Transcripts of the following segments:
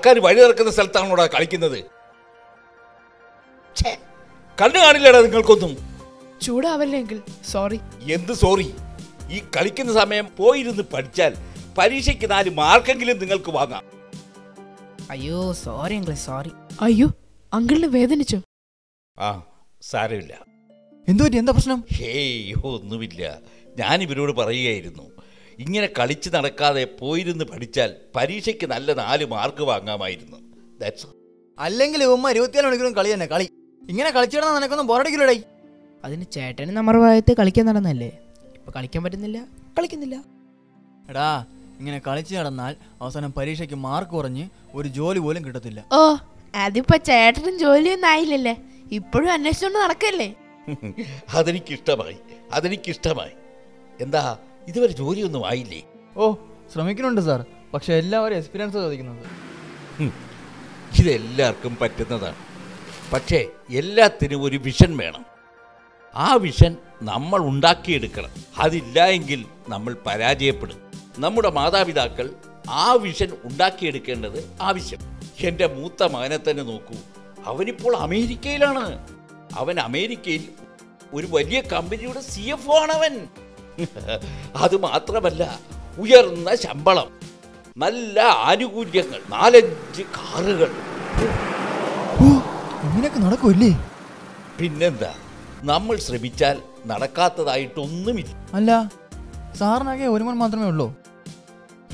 ആൾക്കാർ വഴി നടക്കുന്ന സ്ഥലത്താണോടാ കളിക്കുന്നത്? കണ്ണു കാണില്ലടാ നിങ്ങൾക്കൊന്നും. ചൂടാവല്ലെങ്കിൽ സോറി. എന്ത് സോറി? ഈ കളിക്കുന്ന സമയം പോയിരുന്ന് പഠിച്ചാൽ പരീക്ഷയ്ക്ക് 4 മാർക്കെങ്കിലും നിങ്ങൾക്ക് വാങ്ങാം. അയ്യോ സോറി അങ്കിൾ, സോറി. അയ്യോ അങ്കിളിന് വേദനിച്ചോ? ആ സാരമില്ല. എന്താ പ്രശ്നം? ഹേയ് ഒന്നുമില്ല. ഞാൻ ഇവരോട് പറയുകയായിരുന്നു, ഇങ്ങനെ കളിച്ച് നടക്കാതെ പോയിരുന്ന് പഠിച്ചാൽ പരീക്ഷയ്ക്ക് നല്ല 4 മാർക്ക് വാങ്ങാമായിരുന്നു. അല്ലെങ്കിൽ ഉമ്മ 24 മണിക്കൂറും കളി തന്നെ കളി. ഇങ്ങനെ കളിച്ചിടണം നിനക്കൊന്നും ബോറടിക്കില്ലടേ. അതിന് ചേട്ടന് നമ്മുടെ ഭാഗത്ത് കളിക്കാൻ നടന്നല്ലേ. ഇപ്പൊ കളിക്കാൻ പറ്റുന്നില്ല, കളിക്കുന്നില്ല. എടാ ഇങ്ങനെ കളിച്ച് നടന്നാൽ അവസാനം പരീക്ഷയ്ക്ക് മാർക്ക് കുറഞ്ഞ് ഒരു ജോലി പോലും കിട്ടത്തില്ല. ഓ അതിപ്പോ ചേട്ടനും ജോലിയൊന്നും ആയില്ലല്ലേ, ഇപ്പോഴും അന്വേഷിച്ചോണ്ട് നടക്കല്ലേ. അതെനിക്കിഷ്ടമായി. എന്താ ഇതുവരെ ജോലിയൊന്നും ആയില്ലേ? ഓ ശ്രമിക്കുന്നുണ്ട് സാർ, പക്ഷെ എല്ലാവരും എക്സ്പീരിയൻസ് ചോദിക്കുന്നത്. ഇതെല്ലാവർക്കും പറ്റുന്നതാണ്. പക്ഷേ എല്ലാത്തിനും ഒരു വിഷൻ വേണം. ആ വിഷൻ നമ്മൾ ഉണ്ടാക്കിയെടുക്കണം. അതില്ല എങ്കിൽ നമ്മൾ പരാജയപ്പെടും. നമ്മുടെ മാതാപിതാക്കൾ ആ വിഷൻ ഉണ്ടാക്കിയെടുക്കേണ്ടത് ആവശ്യം. എൻ്റെ മൂത്ത മകനെ തന്നെ നോക്കൂ, അവനിപ്പോൾ അമേരിക്കയിലാണ്. അവൻ അമേരിക്കയിൽ ഒരു വലിയ കമ്പനിയുടെ CFO ആണവൻ. അത് മാത്രമല്ല, ഉയർന്ന ശമ്പളം, നല്ല ആനുകൂല്യങ്ങൾ, 4-5 കാറുകൾ. ഇങ്ങനെയൊക്കെ നടക്കൂല്ലേ? പിന്നെന്താ, നമ്മൾ ശ്രമിച്ചാൽ നടക്കാത്തതായിട്ടൊന്നുമില്ല. അല്ല സാറിനാകെ ഒരു മകൻ മാത്രമേ ഉള്ളൂ?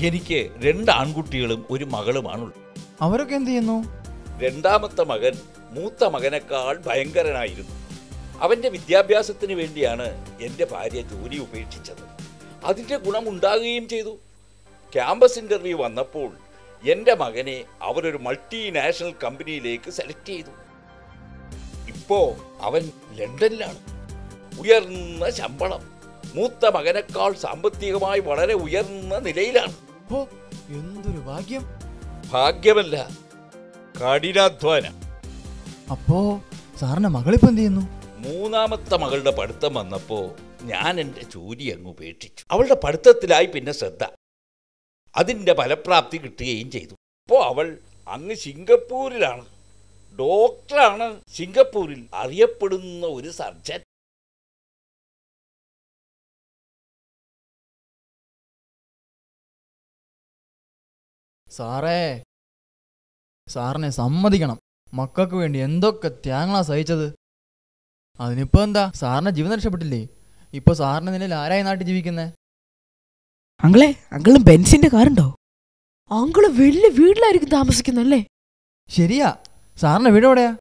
എനിക്ക് 2 ആൺകുട്ടികളും ഒരു മകളുമാണുള്ളത്. അവരൊക്കെ എന്ത് ചെയ്യുന്നു? രണ്ടാമത്തെ മകൻ മൂത്ത മകനേക്കാൾ ഭയങ്കരനായിരുന്നു. അവൻ്റെ വിദ്യാഭ്യാസത്തിന് വേണ്ടിയാണ് എൻ്റെ ഭാര്യ ജോലി ഉപേക്ഷിച്ചത്. അതിൻ്റെ ഗുണമുണ്ടാകുകയും ചെയ്തു. ക്യാമ്പസ് ഇൻ്റർവ്യൂ വന്നപ്പോൾ എൻ്റെ മകനെ അവരൊരു മൾട്ടിനാഷണൽ കമ്പനിയിലേക്ക് സെലക്ട് ചെയ്തു. ഇപ്പോൾ അവൻ ലണ്ടനിലാണ്. ഉയർന്ന ശമ്പളം, മൂത്ത മകനേക്കാൾ സാമ്പത്തികമായി വളരെ ഉയർന്ന നിലയിലാണ്. ഓ എന്തൊരു ഭാഗ്യം! ഭാഗ്യമല്ല, കഠിനാധ്വാനം. അപ്പോ സാറിന്റെ മകളിപ്പോ എന്ത് ചെയ്യുന്നു? മൂന്നാമത്തെ മകളുടെ പഠിത്തം വന്നപ്പോൾ ഞാൻ എൻ്റെ ജോലി അങ്ങ് ഉപേക്ഷിച്ചു. അവളുടെ പഠിത്തത്തിലായി പിന്നെ ശ്രദ്ധ. അതിൻ്റെ ഫലപ്രാപ്തി കിട്ടുകയും ചെയ്തു. ഇപ്പോൾ അവൾ അങ്ങ് സിംഗപ്പൂരിലാണ്. ഡോക്ടറാണ്. സിംഗപ്പൂരിൽ അറിയപ്പെടുന്ന ഒരു സർജൻ. സാറിനെ സമ്മതിക്കണം. മക്കൾക്ക് വേണ്ടി എന്തൊക്കെ ത്യാഗങ്ങളാ സഹിച്ചത്. അതിനിപ്പോ എന്താ, സാറിന്റെ ജീവൻ രക്ഷപ്പെട്ടില്ലേ? ഇപ്പൊ സാറിന്റെ നിലയിൽ ആരായി നാട്ടിൽ ജീവിക്കുന്നേ? അങ്കിളും ബെൻസിന്റെ കാറുണ്ടോ? അങ്കിള് വലിയ വീട്ടിലായിരിക്കും താമസിക്കുന്നല്ലേ? ശരിയാ. സാറിന്റെ വീട് എവിടെയാ?